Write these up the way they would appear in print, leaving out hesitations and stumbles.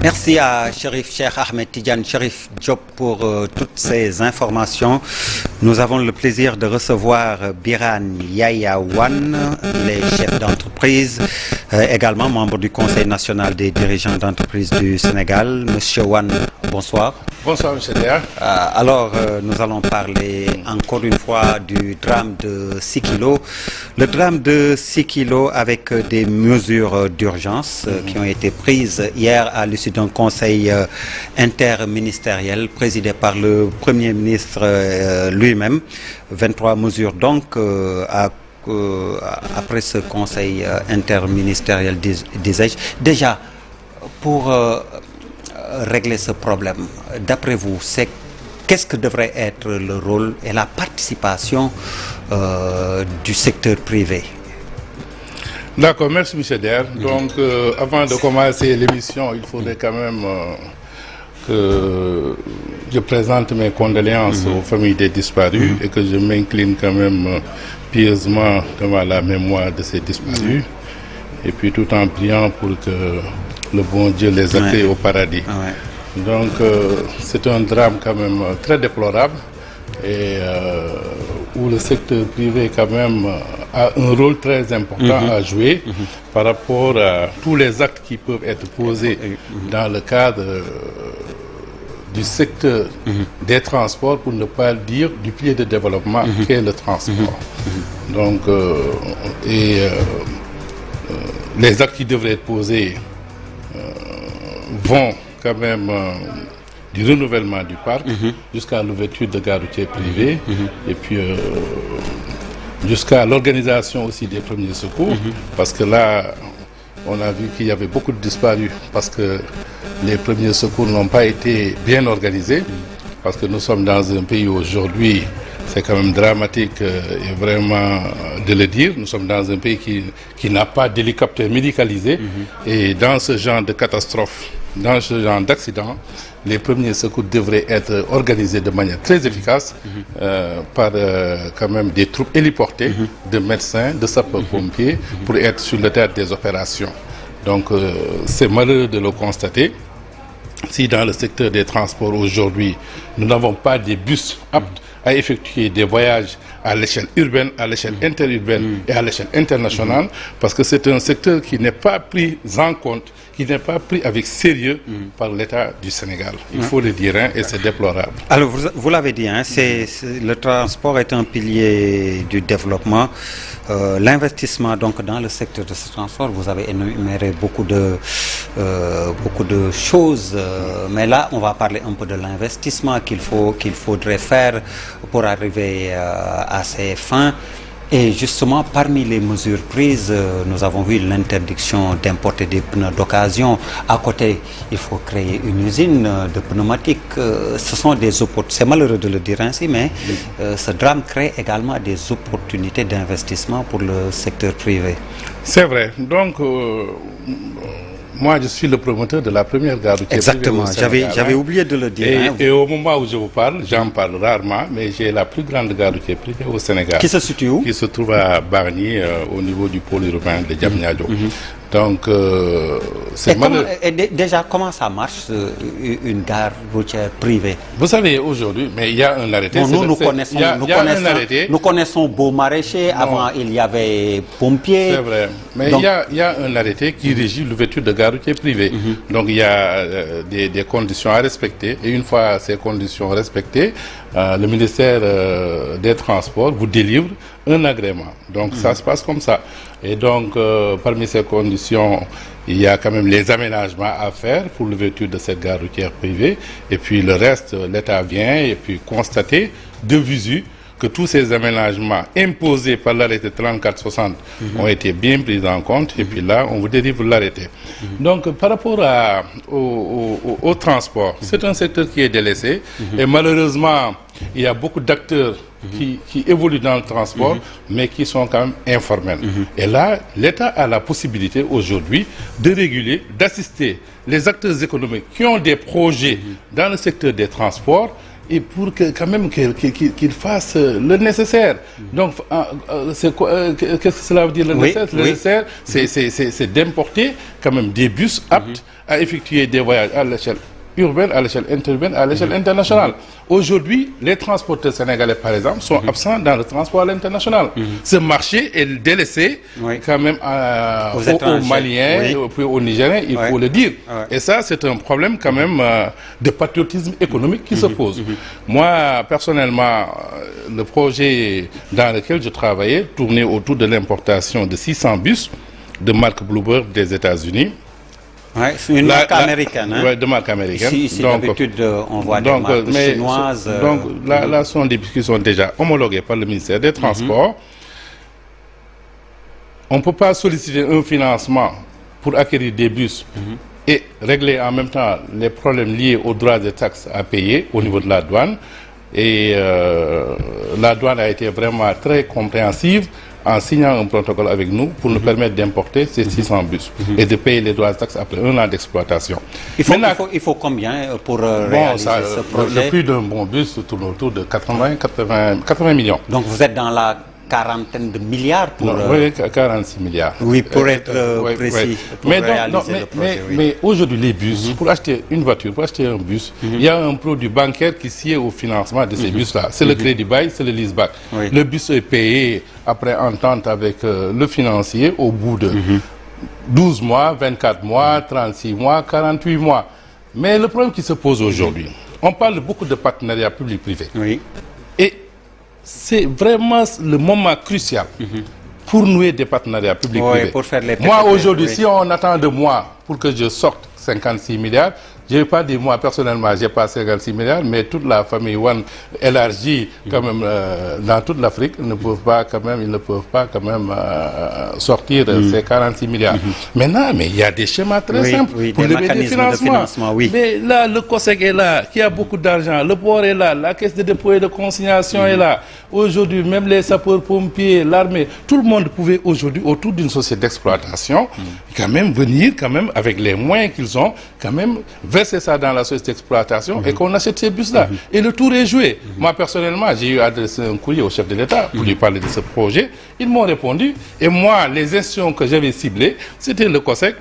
Merci à Cherif Cheikh Ahmed Tidiane Cherif Diop pour toutes ces informations. Nous avons le plaisir de recevoir Birane Yaya Wane, les chefs d'entreprise, également membre du Conseil national des dirigeants d'entreprise du Sénégal. Monsieur Wane, bonsoir. Bonsoir, monsieur Léa. Alors, nous allons parler encore une fois du drame de Sikilo. Le drame de Sikilo avec des mesures d'urgence qui ont été prises hier à l'issue d'un conseil interministériel présidé par le Premier ministre lui-même. 23 mesures donc après ce conseil interministériel, disais-je. Déjà, pour régler ce problème, d'après vous, qu'est-ce que devrait être le rôle et la participation du secteur privé? D'accord, merci M. Der. Donc, avant de commencer l'émission, il faudrait quand même que je présente mes condoléances aux familles des disparus et que je m'incline quand même pieusement devant la mémoire de ces disparus. Et puis tout en priant pour que le bon Dieu les accueille au paradis. Donc, c'est un drame quand même très déplorable et où le secteur privé quand même a un rôle très important à jouer par rapport à tous les actes qui peuvent être posés dans le cadre du secteur des transports, pour ne pas dire du pilier de développement qu'est le transport. Donc, les actes qui devraient être posés vont quand même du renouvellement du parc jusqu'à l'ouverture de gares routières privées et puis jusqu'à l'organisation aussi des premiers secours, parce que là on a vu qu'il y avait beaucoup de disparus parce que les premiers secours n'ont pas été bien organisés, parce que nous sommes dans un pays aujourd'hui, c'est quand même dramatique et vraiment de le dire, nous sommes dans un pays qui n'a pas d'hélicoptère médicalisé et dans ce genre de catastrophe, dans ce genre d'accident, les premiers secours devraient être organisés de manière très efficace par quand même des troupes héliportées, de médecins, de sapeurs-pompiers pour être sur le théâtre des opérations. Donc c'est malheureux de le constater. Si dans le secteur des transports aujourd'hui, nous n'avons pas des bus aptes à effectuer des voyages à l'échelle urbaine, à l'échelle interurbaine et à l'échelle internationale, parce que c'est un secteur qui n'est pas pris en compte, qui n'est pas pris avec sérieux par l'État du Sénégal. Il faut le dire, et c'est déplorable. Alors, vous l'avez dit, le transport est un pilier du développement. L'investissement donc dans le secteur de ce transport, vous avez énuméré beaucoup de choses, mais là on va parler un peu de l'investissement qu'il faudrait faire pour arriver à ces fins. Et justement, parmi les mesures prises, nous avons vu l'interdiction d'importer des pneus d'occasion. À côté, il faut créer une usine de pneumatiques. Ce sont des opportunités, c'est malheureux de le dire ainsi, mais ce drame crée également des opportunités d'investissement pour le secteur privé. C'est vrai. Donc, moi, je suis le promoteur de la première gare routière. Exactement, j'avais oublié de le dire. Et au moment où je vous parle, j'en parle rarement, mais j'ai la plus grande gare routière privée au Sénégal. Qui se situe où? Qui se trouve à Bargny, au niveau du pôle urbain de Diamniadio. Donc, c'est malheureux. Et déjà, comment ça marche, une gare routière privée? Vous savez, aujourd'hui, mais il y a un arrêté. Bon, nous connaissons Beau Maraîcher, avant il y avait Pompiers. C'est vrai, mais il y a un arrêté qui régit l'ouverture de gares routières privées. Donc, il y a des conditions à respecter, et une fois ces conditions respectées, le ministère des Transports vous délivre un agrément. Donc, ça se passe comme ça. Et donc, parmi ces conditions, il y a quand même les aménagements à faire pour l'ouverture de cette gare routière privée. Et puis le reste, l'État vient et puis constater de visu que tous ces aménagements imposés par l'arrêté 3460 ont été bien pris en compte. Et puis là, on vous délivre l'arrêté. Donc, par rapport au transport, c'est un secteur qui est délaissé. Et malheureusement, il y a beaucoup d'acteurs qui évoluent dans le transport, mais qui sont quand même informels. Et là, l'État a la possibilité aujourd'hui de réguler, d'assister les acteurs économiques qui ont des projets dans le secteur des transports et pour que quand même qu'il fasse le nécessaire. Donc c'est quoi, qu'est-ce que cela veut dire le nécessaire? Le nécessaire, c'est d'importer quand même des bus aptes à effectuer des voyages à l'échelle urbaine, à l'échelle interurbaine, à l'échelle internationale. Aujourd'hui, les transporteurs sénégalais, par exemple, sont absents dans le transport à l'international. Ce marché est délaissé quand même aux Maliens, puis aux Nigériens, il faut le dire. Et ça, c'est un problème quand même de patriotisme économique qui se pose. Moi, personnellement, le projet dans lequel je travaillais tournait autour de l'importation de 600 bus de marque Bluebird des États-Unis. Ouais, c'est une marque américaine. Hein? De marque américaine. Ici d'habitude, on voit des marques chinoises. Donc là, sont des bus qui sont déjà homologués par le ministère des Transports. On ne peut pas solliciter un financement pour acquérir des bus et régler en même temps les problèmes liés aux droits et taxes à payer au niveau de la douane. Et la douane a été vraiment très compréhensive en signant un protocole avec nous pour nous permettre d'importer ces 600 bus et de payer les droits et taxes après 1 an d'exploitation. Il faut combien pour réaliser ce projet? Le prix d'un bon bus tourne autour de 80 millions. Donc vous êtes dans la quarantaine de milliards pour... Oui, 46 milliards. Oui, pour être précis, pour réaliser le projet. Mais aujourd'hui, les bus, pour acheter une voiture, pour acheter un bus, il y a un produit bancaire qui sied au financement de ces bus-là. C'est le crédit bail, c'est le leaseback. Le bus est payé après entente avec le financier au bout de 12 mois, 24 mois, 36 mois, 48 mois. Mais le problème qui se pose aujourd'hui, on parle beaucoup de partenariat public-privé. Et c'est vraiment le moment crucial pour nouer des partenariats publics-privés. Moi, aujourd'hui, si on attend de moi pour que je sorte 56 milliards, je n'ai pas dit moi personnellement, je n'ai pas 56 milliards, mais toute la famille One élargie quand même dans toute l'Afrique ils ne peuvent pas quand même sortir ces 46 milliards. Maintenant, mais il y a des schémas très simples pour lever des financements. Mais là, le COSEC est là, qui a beaucoup d'argent, le port est là, la caisse de dépôt et de consignation est là. Aujourd'hui, même les sapeurs-pompiers, l'armée, tout le monde pouvait aujourd'hui, autour d'une société d'exploitation, quand même venir quand même avec les moyens qu'ils ont, quand même verser ça dans la société d'exploitation et qu'on achète ces bus-là. Et le tour est joué. Moi, personnellement, j'ai eu adressé un courrier au chef de l'État pour lui parler de ce projet. Ils m'ont répondu. Et moi, les institutions que j'avais ciblées, c'était le COSEC,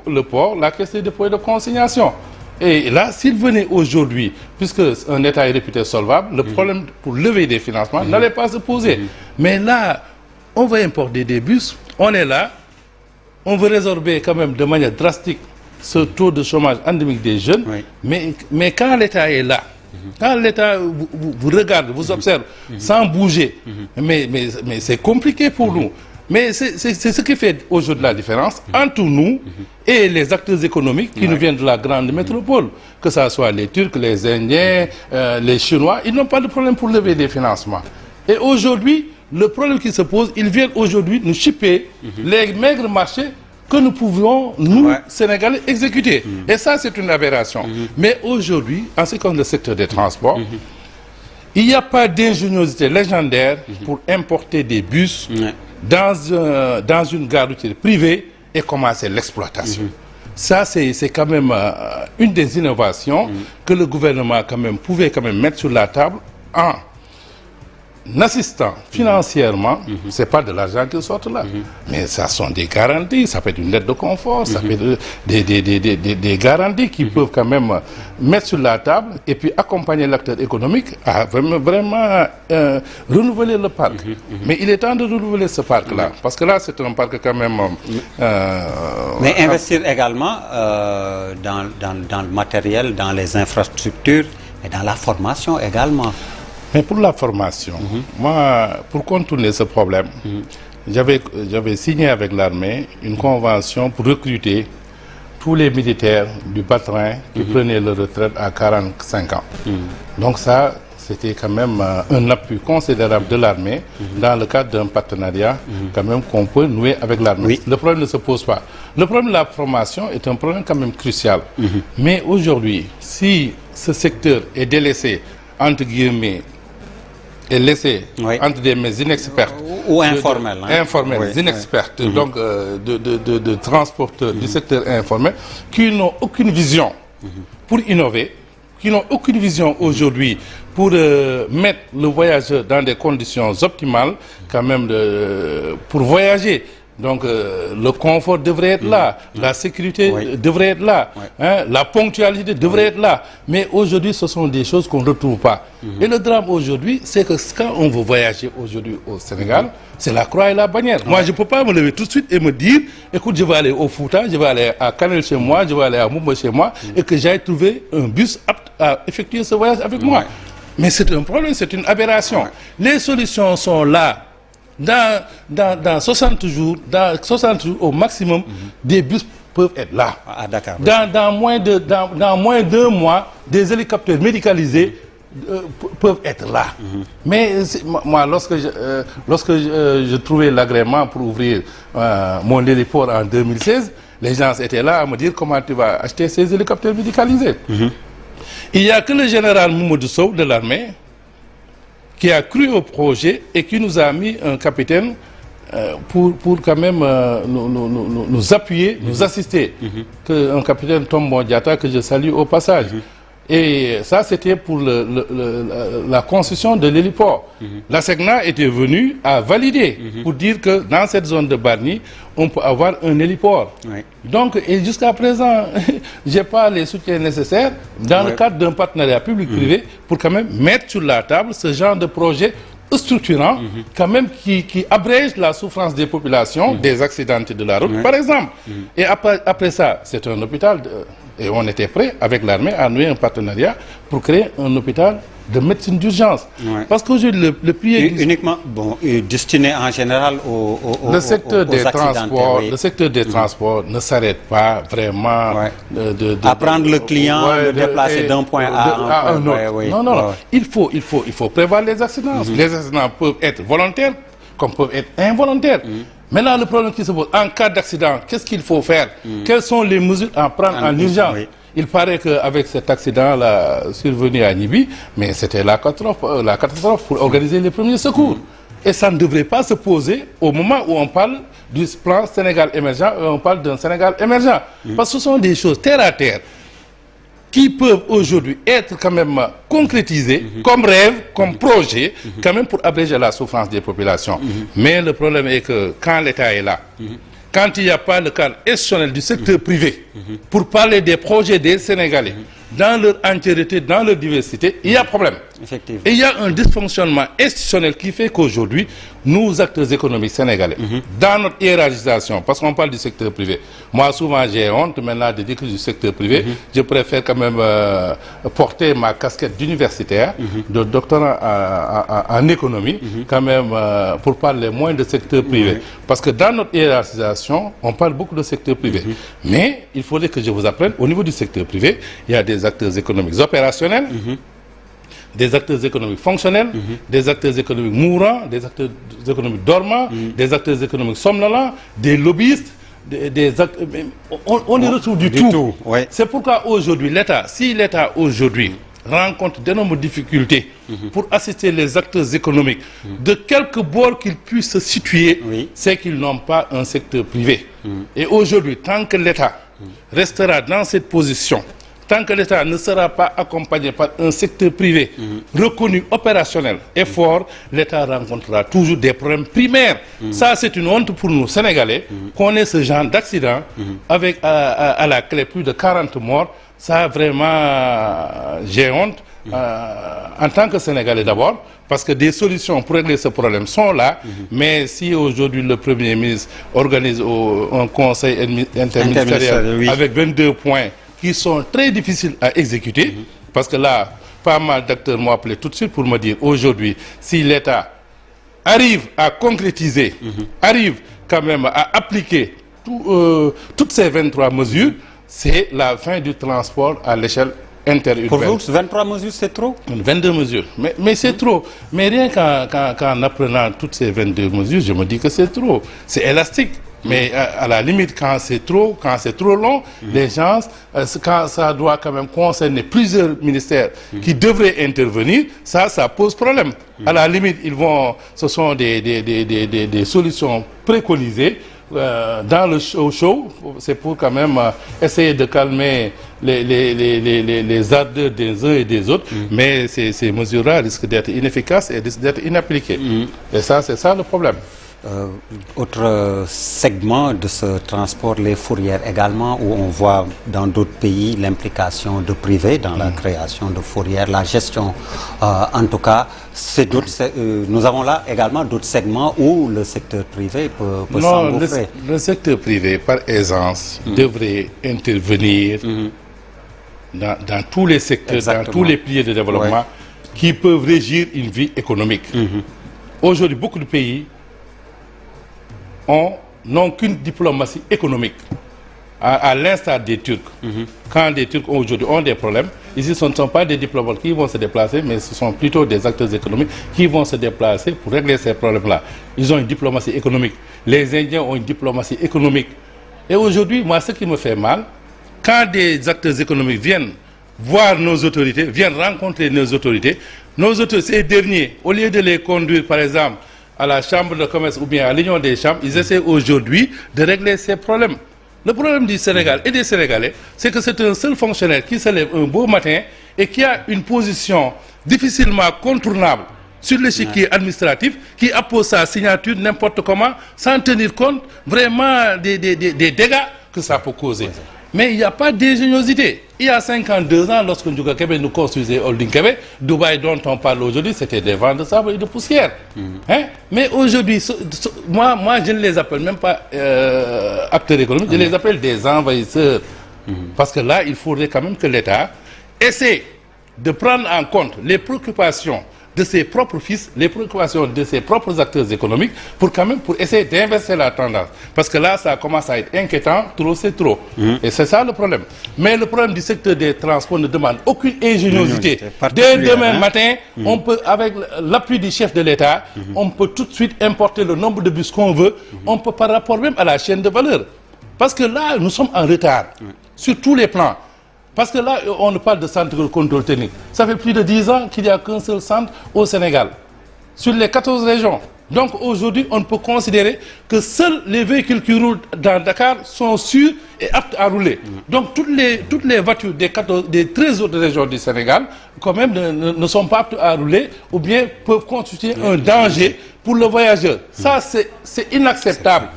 le port, la caisse de dépôt et de consignation. Et là, s'il venait aujourd'hui, puisque un État est réputé solvable, le problème pour lever des financements n'allait pas se poser. Mais là, on va importer des bus, on est là, on veut résorber quand même de manière drastique ce taux de chômage endémique des jeunes, mais quand l'État est là, quand l'État vous regarde, vous observe, sans bouger, mais c'est compliqué pour nous. Mais c'est ce qui fait aujourd'hui la différence entre nous et les acteurs économiques qui nous viennent de la grande métropole, que ce soit les Turcs, les Indiens, les Chinois, ils n'ont pas de problème pour lever des financements. Et aujourd'hui, le problème qui se pose, ils viennent aujourd'hui nous chipper les maigres marchés que nous pouvions, nous, Sénégalais, exécuter. Et ça, c'est une aberration. Mais aujourd'hui, en ce qui concerne le secteur des transports, il n'y a pas d'ingéniosité légendaire pour importer des bus dans une gare routière privée et commencer l'exploitation. Ça, c'est quand même une des innovations que le gouvernement quand même, pouvait quand même mettre sur la table en assistant financièrement, c'est pas de l'argent qui sort là, mais ça sont des garanties, ça peut être une lettre de confort, ça peut être des garanties qui peuvent quand même mettre sur la table et puis accompagner l'acteur économique à vraiment renouveler le parc. Mais il est temps de renouveler ce parc-là, parce que là c'est un parc quand même... mais investir également dans le matériel, dans les infrastructures et dans la formation également. Mais pour la formation, moi, pour contourner ce problème, j'avais signé avec l'armée une convention pour recruter tous les militaires du bas-train qui prenaient leur retraite à 45 ans. Donc ça, c'était quand même un appui considérable de l'armée dans le cadre d'un partenariat quand même qu'on peut nouer avec l'armée. Le problème ne se pose pas. Le problème de la formation est un problème quand même crucial. Mais aujourd'hui, si ce secteur est délaissé, entre guillemets, est laissé entre des mains inexpertes ou informelles, inexpertes, donc de transporteurs du secteur informel qui n'ont aucune vision pour innover, qui n'ont aucune vision aujourd'hui pour mettre le voyageur dans des conditions optimales, quand même, pour voyager. Donc le confort devrait être là, la sécurité devrait être là, la ponctualité devrait être là. Mais aujourd'hui, ce sont des choses qu'on ne retrouve pas. Et le drame aujourd'hui, c'est que quand on veut voyager aujourd'hui au Sénégal, c'est la croix et la bannière. Moi, je ne peux pas me lever tout de suite et me dire, écoute, je vais aller au Fouta, je vais aller à Kanel chez moi, je vais aller à Moumba chez moi, et que j'aille trouver un bus apte à effectuer ce voyage avec moi. Mais c'est un problème, c'est une aberration. Les solutions sont là. Dans 60 jours au maximum, des bus peuvent être là. À Dakar. Dans moins d'1 mois, des hélicoptères médicalisés peuvent être là. Mais moi, lorsque je trouvais l'agrément pour ouvrir mon héliport en 2016, les gens étaient là à me dire comment tu vas acheter ces hélicoptères médicalisés. Il n'y a que le général Mamadou Sow de l'armée qui a cru au projet et qui nous a mis un capitaine pour quand même nous appuyer, nous assister. Un capitaine Tombo Diatta que je salue au passage. Et ça, c'était pour la construction de l'héliport. La SECNA était venue à valider pour dire que dans cette zone de Bargny, on peut avoir un héliport. Donc, et jusqu'à présent, je n'ai pas les soutiens nécessaires dans le cadre d'un partenariat public-privé pour quand même mettre sur la table ce genre de projet structurant, quand même qui abrège la souffrance des populations, des accidentés de la route, par exemple. Et après ça, c'est un hôpital, et on était prêt avec l'armée à nouer un partenariat pour créer un hôpital de médecine d'urgence. Parce qu'aujourd'hui, le prix est uniquement destiné en général le secteur des transports. Oui. Le secteur des transports ne s'arrête pas vraiment à prendre le client, le déplacer d'un point à un autre. Non. Il faut prévoir les accidents. Les accidents peuvent être volontaires comme peuvent être involontaires. Maintenant, le problème qui se pose, en cas d'accident, qu'est-ce qu'il faut faire? Quelles sont les mesures à prendre en urgence? Il paraît qu'avec cet accident-là survenu à Nibi, mais c'était la catastrophe pour organiser les premiers secours. Et ça ne devrait pas se poser au moment où on parle du plan Sénégal émergent, on parle d'un Sénégal émergent. Parce que ce sont des choses terre à terre qui peuvent aujourd'hui être quand même concrétisées comme rêve, comme projet, quand même pour abréger la souffrance des populations. Mais le problème est que quand l'État est là, quand il n'y a pas le cadre institutionnel du secteur privé pour parler des projets des Sénégalais dans leur entièreté, dans leur diversité, il y a problème. Effectivement. Et il y a un dysfonctionnement institutionnel qui fait qu'aujourd'hui, nous, acteurs économiques sénégalais, dans notre hiérarchisation, parce qu'on parle du secteur privé, moi souvent j'ai honte maintenant de dire que du secteur privé, je préfère quand même porter ma casquette d'universitaire, de doctorant en économie, quand même pour parler moins de secteur privé. Parce que dans notre hiérarchisation, on parle beaucoup de secteur privé. Mais il faudrait que je vous apprenne, au niveau du secteur privé, il y a des acteurs économiques opérationnels, des acteurs économiques fonctionnels, des acteurs économiques mourants, des acteurs économiques dormants, des acteurs économiques somnolents, des lobbyistes, on les retrouve du tout. C'est pourquoi aujourd'hui, si l'État aujourd'hui rencontre d'énormes difficultés pour assister les acteurs économiques, de quelque bord qu'ils puissent se situer, c'est qu'ils n'ont pas un secteur privé. Et aujourd'hui, tant que l'État restera dans cette position, tant que l'État ne sera pas accompagné par un secteur privé reconnu opérationnel et fort, l'État rencontrera toujours des problèmes primaires. Ça, c'est une honte pour nous, Sénégalais, qu'on ait ce genre d'accident avec à la clé plus de 40 morts. Ça, vraiment, j'ai honte en tant que Sénégalais d'abord, parce que des solutions pour régler ce problème sont là. Mais si aujourd'hui le Premier ministre organise un conseil interministériel avec 22 points, qui sont très difficiles à exécuter, parce que là, pas mal d'acteurs m'ont appelé tout de suite pour me dire, aujourd'hui, si l'État arrive à concrétiser, arrive quand même à appliquer toutes ces 23 mesures, c'est la fin du transport à l'échelle interurbaine. Pour vous, 23 mesures, c'est trop? 22 mesures, mais c'est trop. Mais rien qu'en apprenant toutes ces 22 mesures, je me dis que c'est trop. C'est élastique. Mais à la limite, quand c'est trop long, les gens, quand ça doit quand même concerner plusieurs ministères qui devraient intervenir, ça pose problème. À la limite, ce sont des solutions préconisées dans le show, c'est pour quand même essayer de calmer les ardeurs des uns et des autres. Mais ces mesures-là risquent d'être inefficaces et risquent d'être inappliquées. Et ça, c'est ça le problème. Autre segment de ce transport, les fourrières également, où on voit dans d'autres pays l'implication de privés dans la création de fourrières, la gestion. En tout cas, nous avons là également d'autres segments où le secteur privé peut s'engouffrer. Le secteur privé, par aisance, devrait intervenir dans tous les secteurs, dans tous les piliers de développement qui peuvent régir une vie économique. Aujourd'hui, beaucoup de pays n'ont qu'une diplomatie économique, à l'instar des Turcs. Quand les Turcs aujourd'hui ont des problèmes, ici ce ne sont pas des diplomates qui vont se déplacer, mais ce sont plutôt des acteurs économiques qui vont se déplacer pour régler ces problèmes-là. Ils ont une diplomatie économique. Les Indiens ont une diplomatie économique. Et aujourd'hui, moi, ce qui me fait mal, quand des acteurs économiques viennent voir nos autorités, viennent rencontrer nos autorités, ces derniers, au lieu de les conduire, par exemple, à la chambre de commerce ou bien à l'union des chambres, ils essaient aujourd'hui de régler ces problèmes. Le problème du Sénégal et des Sénégalais, c'est que c'est un seul fonctionnaire qui se lève un beau matin et qui a une position difficilement contournable sur l'échiquier administratif, qui appose sa signature n'importe comment, sans tenir compte vraiment des dégâts que ça peut causer. Mais il n'y a pas d'ingéniosité. Il y a 52 ans, lorsque Ndiouga Kébé nous construisait Holding Kébé, Dubaï dont on parle aujourd'hui, c'était des vents de sable et de poussière. Mais aujourd'hui, moi je ne les appelle même pas acteurs économiques, je les appelle des envahisseurs. Parce que là, il faudrait quand même que l'État essaie de prendre en compte les préoccupations de ses propres fils, les préoccupations de ses propres acteurs économiques pour essayer d'inverser la tendance. Parce que là, ça commence à être inquiétant, trop c'est trop. Et c'est ça le problème. Mais le problème du secteur des transports ne demande aucune ingéniosité. Dès demain matin, on peut, avec l'appui du chef de l'État, on peut tout de suite importer le nombre de bus qu'on veut. On peut par rapport même à la chaîne de valeur. Parce que là, nous sommes en retard sur tous les plans. Parce que là, on parle de centre de contrôle technique. Ça fait plus de 10 ans qu'il n'y a qu'un seul centre au Sénégal, sur les 14 régions. Donc aujourd'hui, on peut considérer que seuls les véhicules qui roulent dans Dakar sont sûrs et aptes à rouler. Donc toutes les voitures des 13 autres régions du Sénégal, quand même, ne sont pas aptes à rouler ou bien peuvent constituer un danger pour le voyageur. Ça, c'est inacceptable.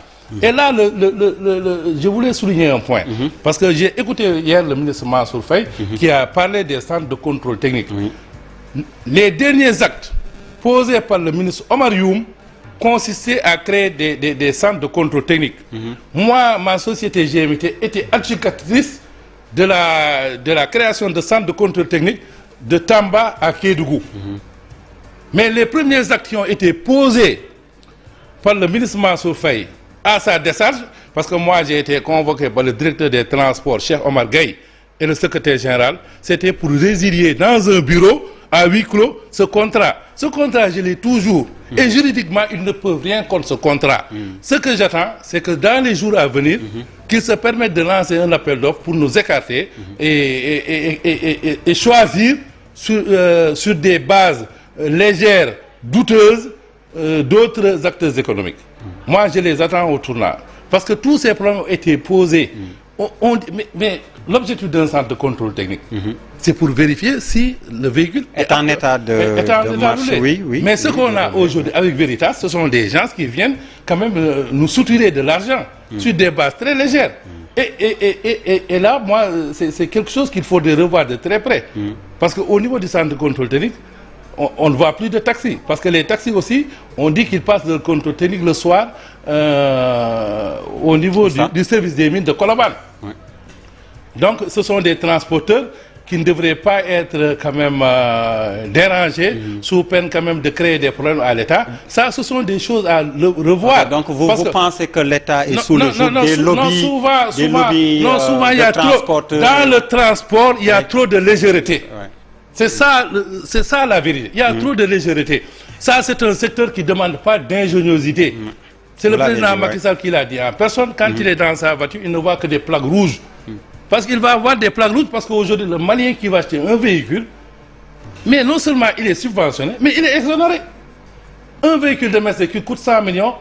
Et là, je voulais souligner un point, parce que j'ai écouté hier le ministre Mansour Faye qui a parlé des centres de contrôle technique. Les derniers actes posés par le ministre Omar Youm consistaient à créer des centres de contrôle technique. Moi, ma société GMT était adjudicatrice de la création de centres de contrôle technique de Tamba à Kédougou. Mais les premiers actes qui ont été posés par le ministre Mansour Faye à sa décharge, parce que moi j'ai été convoqué par le directeur des transports, Cheikh Omar Gaye, et le secrétaire général, c'était pour résilier dans un bureau à huis clos ce contrat. Ce contrat, je l'ai toujours. Et juridiquement, ils ne peuvent rien contre ce contrat. Ce que j'attends, c'est que dans les jours à venir, qu'ils se permettent de lancer un appel d'offres pour nous écarter et choisir sur des bases légères, douteuses, d'autres acteurs économiques. Moi, je les attends au tournant. Parce que tous ces problèmes ont été posés. Mais l'objectif d'un centre de contrôle technique, c'est pour vérifier si le véhicule est en état de marche. Oui. Mais ce qu'on a aujourd'hui avec Veritas, ce sont des gens qui viennent quand même nous soutirer de l'argent sur des bases très légères. Et là, moi, c'est quelque chose qu'il faudrait revoir de très près. Parce qu'au niveau du centre de contrôle technique, on ne voit plus de taxis. Parce que les taxis aussi, on dit qu'ils passent le contrôle technique le soir au niveau du service des mines de Colobane. Donc, ce sont des transporteurs qui ne devraient pas être quand même dérangés sous peine quand même de créer des problèmes à l'État. Ça, ce sont des choses à revoir. Donc, vous pensez que l'État est sous le joug des lobbies, souvent, il y a trop, dans le transport, il y a trop de légèreté. C'est ça la vérité. Il y a trop de légèreté. Ça, c'est un secteur qui ne demande pas d'ingéniosité. C'est le président Macky Sall qui l'a dit en personne. Quand il est dans sa voiture, il ne voit que des plaques rouges. Parce qu'il va avoir des plaques rouges parce qu'aujourd'hui, le Malien qui va acheter un véhicule, mais non seulement il est subventionné, mais il est exonéré. Un véhicule de Mercedes qui coûte 100 millions,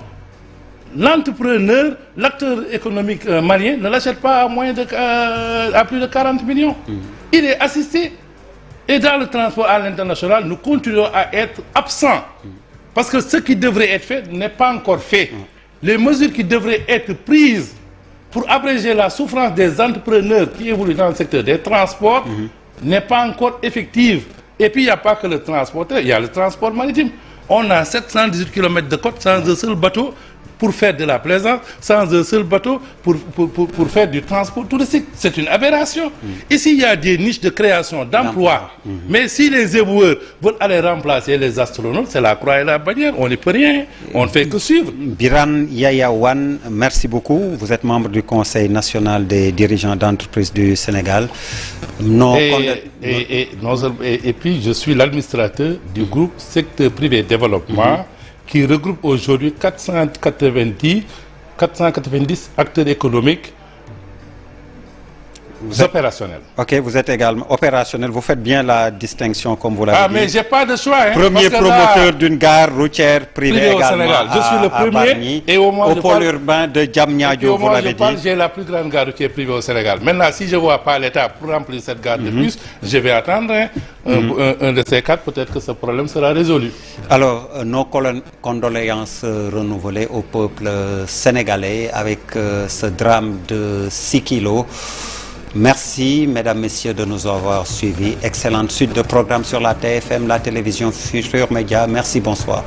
l'entrepreneur, l'acteur économique malien ne l'achète pas à plus de 40 millions. Il est assisté. Et dans le transport à l'international, nous continuons à être absents. Parce que ce qui devrait être fait n'est pas encore fait. Les mesures qui devraient être prises pour abréger la souffrance des entrepreneurs qui évoluent dans le secteur des transports n'est pas encore effective. Et puis il n'y a pas que le transporteur, il y a le transport maritime. On a 718 km de côte sans un seul bateau pour faire de la plaisance, sans un seul bateau pour faire du transport touristique. C'est une aberration. Ici, il y a des niches de création d'emplois. Mais si les éboueurs veulent aller remplacer les astronautes, c'est la croix et la bannière. On n'y peut rien. On ne fait que suivre. Biran Yaya Wane, merci beaucoup. Vous êtes membre du Conseil national des dirigeants d'entreprises du Sénégal. Et puis, je suis l'administrateur du groupe secteur privé développement qui regroupe aujourd'hui 490 acteurs économiques opérationnels. Ok, vous êtes également opérationnel. Vous faites bien la distinction comme vous l'avez dit. Mais j'ai pas de choix. Premier promoteur d'une gare routière privée au Sénégal. Je suis le premier et au pôle urbain de Diamniadio, vous l'avez dit. J'ai la plus grande gare routière privée au Sénégal. Maintenant, si je ne vois pas l'État pour remplir cette gare de bus, je vais attendre un de ces quatre. Peut-être que ce problème sera résolu. Alors, nos condoléances renouvelées au peuple sénégalais avec ce drame de 6 kilos. Merci, mesdames, messieurs, de nous avoir suivis. Excellente suite de programmes sur la TFM, la télévision Futur Média. Merci, bonsoir.